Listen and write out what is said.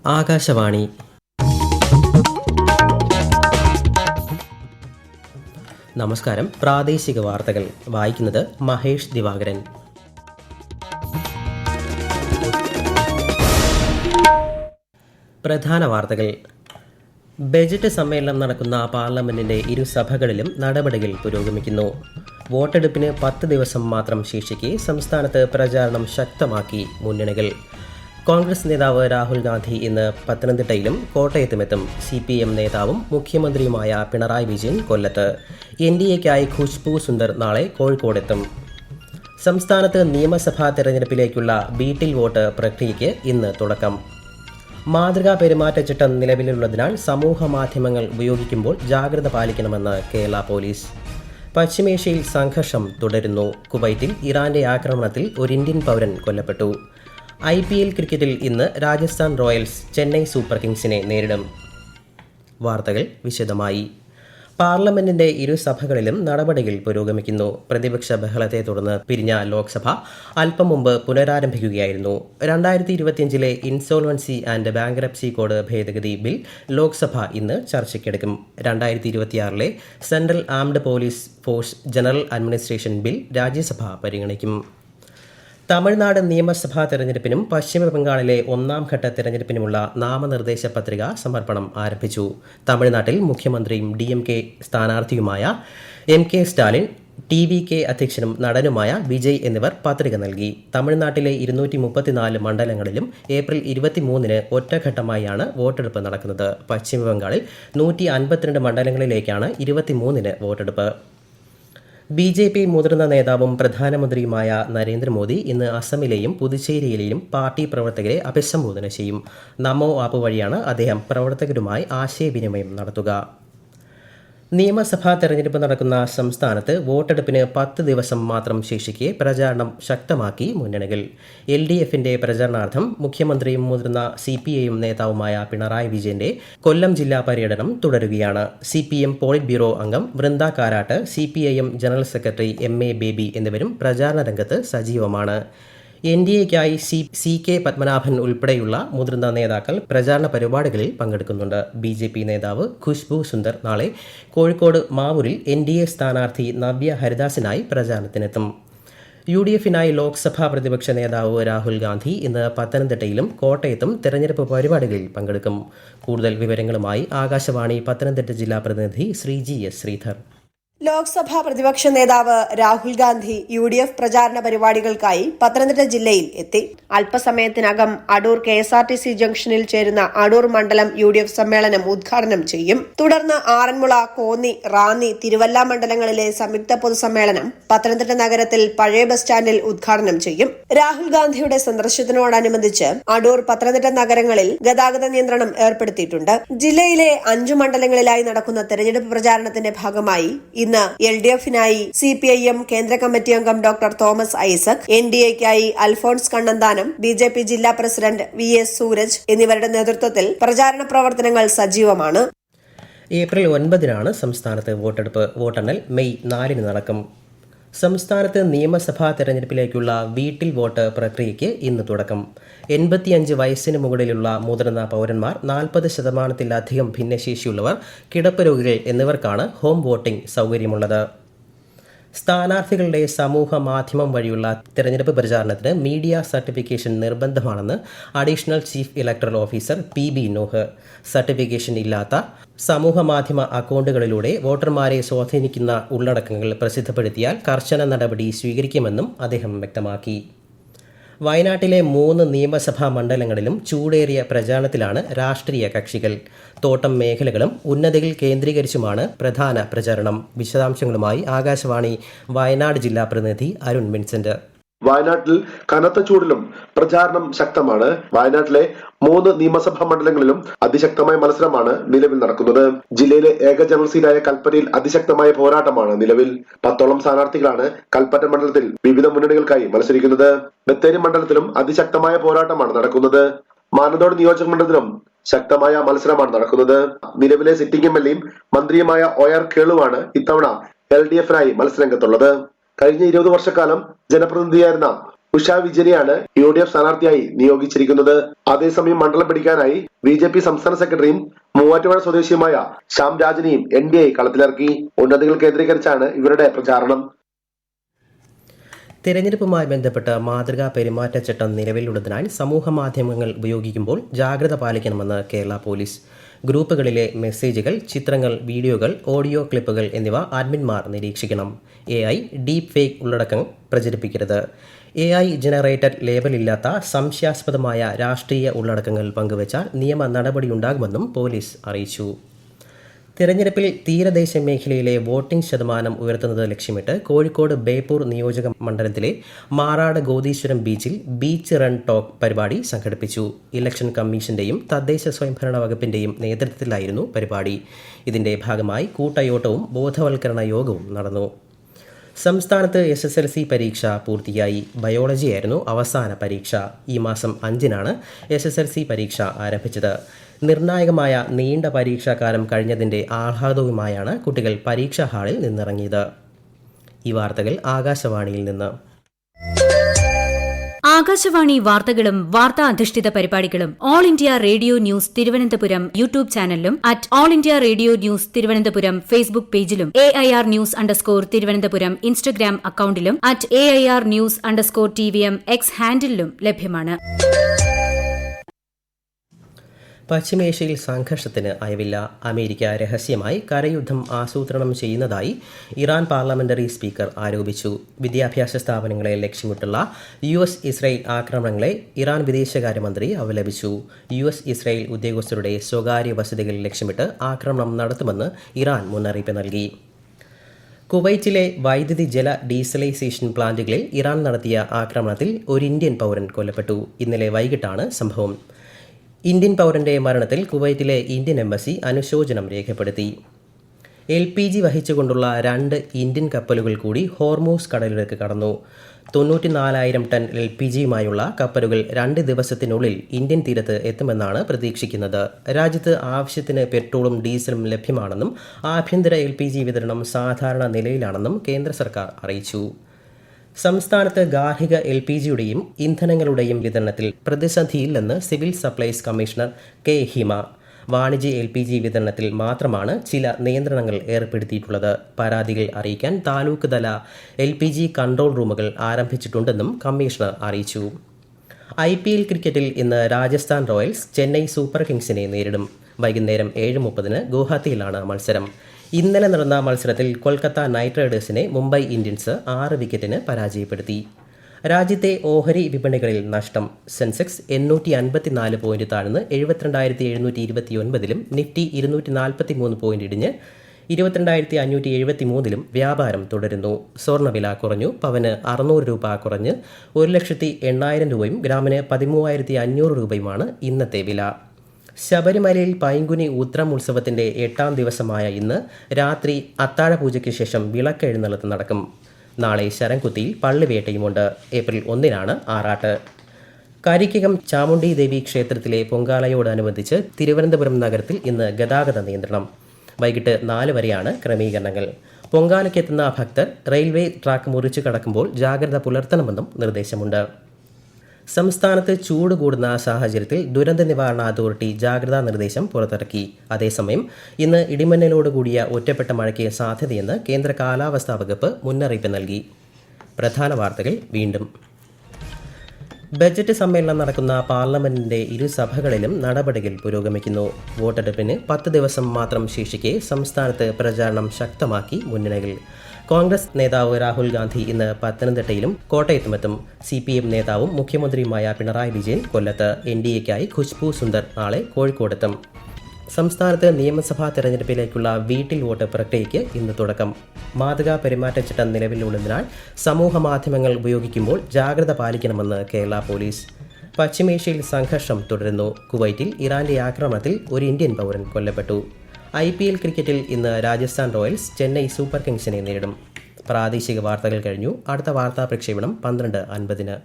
ആകാശവാണി. നമസ്കാരം. പ്രാദേശിക വാർത്തകൾ വായിക്കുന്നത് മഹേഷ് ദിവാകരൻ. പ്രധാന വാർത്തകൾ. ബജറ്റ് സമ്മേളനം നടക്കുന്ന പാർലമെന്റിന്റെ ഇരുസഭകളിലും നടപടികൾ പുരോഗമിക്കുന്നു. വോട്ടെടുപ്പിന് 10 ദിവസം മാത്രം ശേഷിക്കെ സംസ്ഥാനത്ത് പ്രചാരണം ശക്തമാക്കി മുന്നണികൾ. കോൺഗ്രസ് നേതാവ് രാഹുൽ ഗാന്ധി ഇന്ന് പത്തനംതിട്ടയിലും കോട്ടയത്തുമെത്തും. CPM നേതാവും മുഖ്യമന്ത്രിയുമായ പിണറായി വിജയൻ കൊല്ലത്ത്. NDAയ്ക്കായി ഖുശ്ബു സുന്ദർ നാളെ കോഴിക്കോടെത്തും. സംസ്ഥാനത്ത് നിയമസഭാ തെരഞ്ഞെടുപ്പിലേക്കുള്ള വീട്ടിൽ വോട്ട് പ്രക്രിയയ്ക്ക് ഇന്ന് തുടക്കം. മാതൃകാ പെരുമാറ്റച്ചട്ടം നിലവിലുള്ളതിനാൽ സമൂഹ മാധ്യമങ്ങൾ ഉപയോഗിക്കുമ്പോൾ ജാഗ്രത പാലിക്കണമെന്ന് കേരള പോലീസ്. പശ്ചിമേഷ്യയിൽ സംഘർഷം തുടരുന്നു. കുവൈറ്റിൽ ഇറാന്റെ ആക്രമണത്തിൽ ഒരു ഇന്ത്യൻ പൗരൻ കൊല്ലപ്പെട്ടു. IPL ക്രിക്കറ്റിൽ ഇന്ന് രാജസ്ഥാൻ റോയൽസ് ചെന്നൈ സൂപ്പർ കിങ്സിനെ നേരിടും. വാർത്തകൾ വിശദമായി. പാർലമെന്റിന്റെ ഇരുസഭകളിലും നടപടികൾ പുരോഗമിക്കുന്നു. പ്രതിപക്ഷ ബഹളത്തെ തുടർന്ന് പിരിഞ്ഞ ലോക്സഭ അല്പം മുമ്പ് പുനരാരംഭിക്കുകയായിരുന്നു. 2025 ഇൻസോൾവൻസി ആൻഡ് ബാങ്ക്രപ്സി കോഡ് ഭേദഗതി ബിൽ ലോക്സഭ ഇന്ന് ചർച്ചയ്ക്കെടുക്കും. 2026 central armed police force general administration bill Rajya Sabha പരിഗണിക്കും. തമിഴ്നാട് നിയമസഭാ തെരഞ്ഞെടുപ്പിനും പശ്ചിമ ബംഗാളിലെ 1ാം ഘട്ട തെരഞ്ഞെടുപ്പിനുമുള്ള നാമനിർദ്ദേശ പത്രിക സമർപ്പണം ആരംഭിച്ചു. തമിഴ്നാട്ടിൽ മുഖ്യമന്ത്രിയും DMK സ്ഥാനാർത്ഥിയുമായ MK സ്റ്റാലിൻ, TVK അധ്യക്ഷനും നടനുമായ വിജയ് എന്നിവർ പത്രിക നൽകി. തമിഴ്നാട്ടിലെ 234 മണ്ഡലങ്ങളിലും ഏപ്രിൽ 23-ന് ഒറ്റഘട്ടമായാണ് വോട്ടെടുപ്പ് നടക്കുന്നത്. പശ്ചിമ ബംഗാളിൽ 152 മണ്ഡലങ്ങളിലേക്കാണ് 23-ന് വോട്ടെടുപ്പ്. BJP മുതിർന്ന നേതാവും പ്രധാനമന്ത്രിയുമായ നരേന്ദ്രമോദി ഇന്ന് അസമിലെയും പുതുച്ചേരിയിലെയും പാർട്ടി പ്രവർത്തകരെ അഭിസംബോധന ചെയ്യും. നമോ ആപ്പ് വഴിയാണ് അദ്ദേഹം പ്രവർത്തകരുമായി ആശയവിനിമയം നടത്തുക. നിയമസഭാ തെരഞ്ഞെടുപ്പ് നടക്കുന്ന സംസ്ഥാനത്ത് വോട്ടെടുപ്പിന് 10 ദിവസം മാത്രം ശേഷിക്കെ പ്രചാരണം ശക്തമാക്കി മുന്നണികൾ. LDFന്റെ പ്രചാരണാർത്ഥം മുഖ്യമന്ത്രിയും മുതിർന്ന CPIM നേതാവുമായ പിണറായി വിജയന്റെ കൊല്ലം ജില്ലാ പര്യടനം തുടരുകയാണ്. CPM പോളിറ്റ് ബ്യൂറോ അംഗം Brinda Karat, CPIM general secretary MA Baby എന്നിവരും പ്രചാരണ രംഗത്ത് സജീവമാണ്. NDAയ്ക്കായി CK പത്മനാഭൻ ഉൾപ്പെടെയുള്ള മുതിർന്ന നേതാക്കൾ പ്രചാരണ പരിപാടികളിൽ പങ്കെടുക്കുന്നുണ്ട്. BJP നേതാവ് ഖുശ്ബു സുന്ദർ നാളെ കോഴിക്കോട് മാവൂരിൽ NDA സ്ഥാനാർത്ഥി നവ്യ ഹരിദാസിനായി പ്രചാരണത്തിനെത്തും. UDFനായി ലോക്സഭാ പ്രതിപക്ഷ നേതാവ് രാഹുൽ ഗാന്ധി ഇന്ന് പത്തനംതിട്ടയിലും കോട്ടയത്തും തെരഞ്ഞെടുപ്പ് പരിപാടികളിൽ പങ്കെടുക്കും. കൂടുതൽ വിവരങ്ങളുമായി ആകാശവാണി പത്തനംതിട്ട ജില്ലാ പ്രതിനിധി ശ്രീജി S. ശ്രീധർ. ലോക്സഭാ പ്രതിപക്ഷ നേതാവ് രാഹുൽ ഗാന്ധി UDF പ്രചാരണ പരിപാടികൾക്കായി പത്തനംതിട്ട ജില്ലയിൽ എത്തി. അല്പസമയത്തിനകം അടൂർ KSRTC ജംഗ്ഷനിൽ ചേരുന്ന അടൂർ മണ്ഡലം UDF സമ്മേളനം ഉദ്ഘാടനം ചെയ്യും. തുടർന്ന് ആറന്മുള, കോന്നി, റാന്നി, തിരുവല്ല മണ്ഡലങ്ങളിലെ സംയുക്ത പൊതുസമ്മേളനം പത്തനംതിട്ട നഗരത്തിൽ പഴയ ബസ് സ്റ്റാൻഡിൽ ഉദ്ഘാടനം ചെയ്യും. രാഹുൽ ഗാന്ധിയുടെ സന്ദർശനത്തോടനുബന്ധിച്ച് അടൂർ, പത്തനംതിട്ട നഗരങ്ങളിൽ ഗതാഗത നിയന്ത്രണം ഏർപ്പെടുത്തിയിട്ടുണ്ട്. ജില്ലയിലെ 5 മണ്ഡലങ്ങളിലായി നടക്കുന്ന തെരഞ്ഞെടുപ്പ് പ്രചാരണത്തിന്റെ ഭാഗമായി ഇന്ന് LDFനായി CPIM കേന്ദ്ര കമ്മിറ്റി അംഗം ഡോക്ടർ തോമസ് ഐസക്, NDAയ്ക്കായി അൽഫോൺസ് കണ്ണന്താനം, BJP ജില്ലാ പ്രസിഡന്റ് VS സൂരജ് എന്നിവരുടെ നേതൃത്വത്തിൽ പ്രചാരണ പ്രവർത്തനങ്ങൾ സജീവമാണ്. ഏപ്രിൽ 9-നാണ് സംസ്ഥാനത്ത് വോട്ടെടുപ്പ്. വോട്ടെണ്ണൽ മെയ് 4-ന് നടക്കും. സംസ്ഥാനത്ത് നിയമസഭാ തെരഞ്ഞെടുപ്പിലേക്കുള്ള വീട്ടിൽ വോട്ട് പ്രക്രിയയ്ക്ക് ഇന്ന് തുടക്കം. 85 വയസ്സിന് മുകളിലുള്ള മുതിർന്ന പൗരന്മാർ, 40%-ലധികം ഭിന്നശേഷിയുള്ളവർ, കിടപ്പ് രോഗികൾ എന്നിവർക്കാണ് ഹോം വോട്ടിംഗ് സൗകര്യമുള്ളത്. സ്ഥാനാർത്ഥികളുടെ സമൂഹ മാധ്യമം വഴിയുള്ള തെരഞ്ഞെടുപ്പ് പ്രചാരണത്തിന് മീഡിയ സർട്ടിഫിക്കേഷൻ നിർബന്ധമാണെന്ന് additional chief electoral officer PB Nooh. Certification ഇല്ലാത്ത സമൂഹ മാധ്യമ അക്കൗണ്ടുകളിലൂടെ വോട്ടർമാരെ സ്വാധീനിക്കുന്ന ഉള്ളടക്കങ്ങൾ പ്രസിദ്ധപ്പെടുത്തിയാൽ കർശന നടപടി സ്വീകരിക്കുമെന്നും അദ്ദേഹം വ്യക്തമാക്കി. വയനാട്ടിലെ 3 നിയമസഭാ മണ്ഡലങ്ങളിലും ചൂടേറിയ പ്രചാരണത്തിലാണ് രാഷ്ട്രീയ കക്ഷികൾ. തോട്ടം മേഖലകളും ഉന്നതികൾ കേന്ദ്രീകരിച്ചുമാണ് പ്രധാന പ്രചാരണം. വിശദാംശങ്ങളുമായി ആകാശവാണി വയനാട് ജില്ലാ പ്രതിനിധി അരുൺ വിൻസെന്റ്. വയനാട്ടിൽ കനത്ത ചൂടിലും പ്രചാരണം ശക്തമാണ്. വയനാട്ടിലെ 3 നിയമസഭാ മണ്ഡലങ്ങളിലും അതിശക്തമായ മത്സരമാണ് നിലവിൽ നടക്കുന്നത്. ജില്ലയിലെ ഏക ജനറൽ സീറ്റായ കൽപ്പറ്റയിൽ അതിശക്തമായ പോരാട്ടമാണ് നിലവിൽ. 10ഓളം സ്ഥാനാർത്ഥികളാണ് കൽപ്പറ്റ മണ്ഡലത്തിൽ വിവിധ മുന്നണികൾക്കായി മത്സരിക്കുന്നത്. ബത്തേരി മണ്ഡലത്തിലും അതിശക്തമായ പോരാട്ടമാണ് നടക്കുന്നത്. മാനന്തവാടി നിയോജക മണ്ഡലത്തിലും ശക്തമായ മത്സരമാണ് നടക്കുന്നത്. നിലവിലെ സിറ്റിംഗ് MLAയും മന്ത്രിയുമായ OR കേളുവാണ് ഇത്തവണ LDFനായി മത്സരരംഗത്തുള്ളത്. കഴിഞ്ഞ 20 വർഷക്കാലം ജനപ്രതിനിധിയായിരുന്ന ഉഷ വിജയനെയാണ് UDF സ്ഥാനാർത്ഥിയായി നിയോഗിച്ചിരിക്കുന്നത്. അതേസമയം മണ്ഡലം പിടിക്കാനായി BJP സംസ്ഥാന സെക്രട്ടറിയും മൂവാറ്റുപുഴ സ്വദേശിയുമായ ശ്യാം രാജനെയും NDA കളത്തിലിറക്കി. ഉന്നതികൾ കേന്ദ്രീകരിച്ചാണ് ഇവരുടെ പ്രചാരണം. തിരഞ്ഞെടുപ്പുമായി ബന്ധപ്പെട്ട് മാതൃകാ പെരുമാറ്റച്ചട്ടം നിലവിലുള്ളതിനാൽ സമൂഹ മാധ്യമങ്ങൾ ഉപയോഗിക്കുമ്പോൾ ജാഗ്രത പാലിക്കണമെന്ന് കേരള പോലീസ്. ഗ്രൂപ്പുകളിലെ മെസ്സേജുകൾ, ചിത്രങ്ങൾ, വീഡിയോകൾ, ഓഡിയോ ക്ലിപ്പുകൾ എന്നിവ അഡ്മിന്മാർ നിരീക്ഷിക്കണം. AI ഡീപ് ഫേക്ക് ഉള്ളടക്കം പ്രചരിപ്പിക്കരുത്. AI ജനറേറ്റഡ് ലേബലില്ലാത്ത സംശയാസ്പദമായ രാഷ്ട്രീയ ഉള്ളടക്കങ്ങൾ പങ്കുവച്ചാൽ നിയമ നടപടിയുണ്ടാകുമെന്നും പോലീസ് അറിയിച്ചു. തിരഞ്ഞെടുപ്പിൽ തീരദേശ മേഖലയിലെ വോട്ടിംഗ് ശതമാനം ഉയർത്തുന്നത് ലക്ഷ്യമിട്ട് കോഴിക്കോട് ബേപ്പൂർ നിയോജക മണ്ഡലത്തിലെ മാറാട് ഗോദീശ്വരം ബീച്ചിൽ ബീച്ച് റൺ ടോക്ക് പരിപാടി സംഘടിപ്പിച്ചു. ഇലക്ഷൻ കമ്മീഷന്റെയും തദ്ദേശ സ്വയംഭരണ വകുപ്പിന്റെയും നേതൃത്വത്തിലായിരുന്നു പരിപാടി. ഇതിന്റെ ഭാഗമായി കൂട്ടയോട്ടവും ബോധവൽക്കരണ യോഗവും നടന്നു. സംസ്ഥാനത്ത് SSLC പരീക്ഷ പൂർത്തിയായി. ബയോളജിയായിരുന്നു അവസാന പരീക്ഷ. ഈ മാസം 5-നാണ് SSLC പരീക്ഷ ആരംഭിച്ചത്. നിർണായകമായ നീണ്ട പരീക്ഷാകാലം കഴിഞ്ഞതിൻ്റെ ആഹ്ലാദവുമായാണ് കുട്ടികൾ പരീക്ഷാ ഹാളിൽ നിന്നിറങ്ങിയത്. ഈ വാർത്തകൾ ആകാശവാണിയിൽ നിന്ന്. ആകാശവാണി വാർത്തകളും വാർത്താ അധിഷ്ഠിത പരിപാടികളും All India Radio news Thiruvananthapuram YouTube ചാനലിലും @All India Radio news Thiruvananthapuram Facebook പേജിലും AIR ന്യൂസ് തിരുവനന്തപുരം ഇൻസ്റ്റഗ്രാം അക്കൌണ്ടിലും @AIR ന്യൂസ് TVM X ഹാൻഡിലും ലഭ്യമാണ്. പശ്ചിമേഷ്യയിൽ സംഘർഷത്തിന് അയവില്ല. അമേരിക്ക രഹസ്യമായി കരയുദ്ധം ആസൂത്രണം ചെയ്യുന്നതായി ഇറാൻ പാർലമെന്ററി സ്പീക്കർ ആരോപിച്ചു. വിദ്യാഭ്യാസ സ്ഥാപനങ്ങളെ ലക്ഷ്യമിട്ടുള്ള US ഇസ്രായേൽ ആക്രമണങ്ങളെ ഇറാൻ വിദേശകാര്യമന്ത്രി അപലപിച്ചു. US ഇസ്രായേൽ ഉദ്യോഗസ്ഥരുടെ സ്വകാര്യ വസതികൾ ലക്ഷ്യമിട്ട് ആക്രമണം നടത്തുമെന്ന് ഇറാൻ മുന്നറിയിപ്പ് നൽകി. കുവൈറ്റിലെ വൈദ്യുതി ജല ഡീസലൈസേഷൻ പ്ലാന്റുകളിൽ ഇറാൻ നടത്തിയ ആക്രമണത്തിൽ ഒരു ഇന്ത്യൻ പൗരൻ കൊല്ലപ്പെട്ടു. ഇന്നലെ വൈകിട്ടാണ് സംഭവം. ഇന്ത്യൻ പൗരന്റെ മരണത്തിൽ കുവൈറ്റിലെ ഇന്ത്യൻ എംബസി അനുശോചനം രേഖപ്പെടുത്തി. LPG വഹിച്ചുകൊണ്ടുള്ള 2 ഇന്ത്യൻ കപ്പലുകൾ കൂടി ഹോർമൂസ് കടലിലേക്ക് കടന്നു. 94,000 ടൺ LPGയുമായുള്ള കപ്പലുകൾ 2 ദിവസത്തിനുള്ളിൽ ഇന്ത്യൻ തീരത്ത് എത്തുമെന്നാണ് പ്രതീക്ഷിക്കുന്നത്. രാജ്യത്ത് ആവശ്യത്തിന് പെട്രോളും ഡീസലും ലഭ്യമാണെന്നും ആഭ്യന്തര LPG വിതരണം സാധാരണ നിലയിലാണെന്നും കേന്ദ്ര സർക്കാർ അറിയിച്ചു. സംസ്ഥാനത്ത് ഗാർഹിക LPGയുടെയും ഇന്ധനങ്ങളുടെയും വിതരണത്തിൽ പ്രതിസന്ധിയില്ലെന്ന് സിവിൽ സപ്ലൈസ് കമ്മീഷണർ K. ഹിമ. വാണിജ്യ LPG വിതരണത്തിൽ മാത്രമാണ് ചില നിയന്ത്രണങ്ങൾ ഏർപ്പെടുത്തിയിട്ടുള്ളത്. പരാതികൾ അറിയിക്കാൻ താലൂക്ക് തല LPG കൺട്രോൾ റൂമുകൾ ആരംഭിച്ചിട്ടുണ്ടെന്നും കമ്മീഷണർ അറിയിച്ചു. IPL ക്രിക്കറ്റിൽ ഇന്ന് രാജസ്ഥാൻ റോയൽസ് ചെന്നൈ സൂപ്പർ കിങ്സിനെ നേരിടും. വൈകുന്നേരം 7:30 ഗുവാഹത്തിയിലാണ് മത്സരം. ഇന്നലെ നടന്ന മത്സരത്തിൽ കൊൽക്കത്ത നൈറ്റ് റൈഡേഴ്സിനെ മുംബൈ ഇന്ത്യൻസ് 6 വിക്കറ്റിന് പരാജയപ്പെടുത്തി. രാജ്യത്തെ ഓഹരി വിപണികളിൽ നഷ്ടം. സെൻസെക്സ് 854 പോയിന്റ് താഴ്ന്ന് 72,729-ലും നിഫ്റ്റി 243 പോയിന്റ് ഇടിഞ്ഞ് 22,573-ലും വ്യാപാരം തുടരുന്നു. സ്വർണ്ണവില കുറഞ്ഞു. പവന് 600 രൂപ കുറഞ്ഞ് 1,08,000 രൂപയും ഗ്രാമിന് 13,500 രൂപയുമാണ് ഇന്നത്തെ വില. ശബരിമലയിൽ പൈങ്കുനി ഉത്രം ഉത്സവത്തിന്റെ 8ാം ദിവസമായ ഇന്ന് രാത്രി അത്താഴപൂജയ്ക്ക് ശേഷം വിളക്കെഴുന്നള്ളത്ത് നടക്കും. നാളെ ശരംകുത്തിയിൽ പള്ളിവേട്ടയുമുണ്ട്. ഏപ്രിൽ 1-നാണ് ആറാട്ട്. കരിക്കകം ചാമുണ്ഡി ദേവി ക്ഷേത്രത്തിലെ പൊങ്കാലയോടനുബന്ധിച്ച് തിരുവനന്തപുരം നഗരത്തിൽ ഇന്ന് ഗതാഗത നിയന്ത്രണം. വൈകിട്ട് 4 വരെയാണ് ക്രമീകരണങ്ങൾ. പൊങ്കാലയ്ക്കെത്തുന്ന ഭക്തർ റെയിൽവേ ട്രാക്ക് മുറിച്ചു കടക്കുമ്പോൾ ജാഗ്രത പുലർത്തണമെന്നും നിർദ്ദേശമുണ്ട്. സംസ്ഥാനത്ത് ചൂട് കൂടുന്ന സാഹചര്യത്തിൽ ദുരന്ത നിവാരണ അതോറിറ്റി ജാഗ്രതാ നിർദ്ദേശം പുറത്തിറക്കി. അതേസമയം ഇന്ന് ഇടിമിന്നലോടുകൂടിയ ഒറ്റപ്പെട്ട മഴയ്ക്ക് സാധ്യതയെന്ന് കേന്ദ്ര കാലാവസ്ഥാ വകുപ്പ് മുന്നറിയിപ്പ് നൽകി. പ്രധാന വാർത്തകൾ വീണ്ടും. ബജറ്റ് സമ്മേളനം നടക്കുന്ന പാർലമെന്റിന്റെ ഇരുസഭകളിലും നടപടികൾ പുരോഗമിക്കുന്നു. വോട്ടെടുപ്പിന് 10 ദിവസം മാത്രം ശേഷിക്കെ സംസ്ഥാനത്ത് പ്രചാരണം ശക്തമാക്കി മുന്നണികൾ. കോൺഗ്രസ് നേതാവ് രാഹുൽ ഗാന്ധി ഇന്ന് പത്തനംതിട്ടയിലും കോട്ടയത്തുമെത്തും. CPM നേതാവും മുഖ്യമന്ത്രിയുമായ പിണറായി വിജയൻ കൊല്ലത്ത്. NDAയ്ക്കായി ഖുശ്ബു സുന്ദർ നാളെ കോഴിക്കോടെത്തും. സംസ്ഥാനത്ത് നിയമസഭാ തെരഞ്ഞെടുപ്പിലേക്കുള്ള വീട്ടിൽ വോട്ട് പ്രക്രിയയ്ക്ക് ഇന്ന് തുടക്കം. മാതൃകാ പെരുമാറ്റച്ചട്ടം നിലവിലുള്ളതിനാൽ സമൂഹ മാധ്യമങ്ങൾ ഉപയോഗിക്കുമ്പോൾ ജാഗ്രത പാലിക്കണമെന്ന് കേരള പോലീസ്. പശ്ചിമേഷ്യയിൽ സംഘർഷം തുടരുന്നു. കുവൈറ്റിൽ ഇറാന്റെ ആക്രമണത്തിൽ ഒരു ഇന്ത്യൻ പൗരൻ കൊല്ലപ്പെട്ടു. IPL ക്രിക്കറ്റിൽ ഇന്ന് രാജസ്ഥാൻ റോയൽസ് ചെന്നൈ സൂപ്പർ കിങ്സിനെ നേരിടും. പ്രാദേശിക വാർത്തകൾ കഴിഞ്ഞു. അടുത്ത വാർത്താ പ്രക്ഷേപണം 12:50.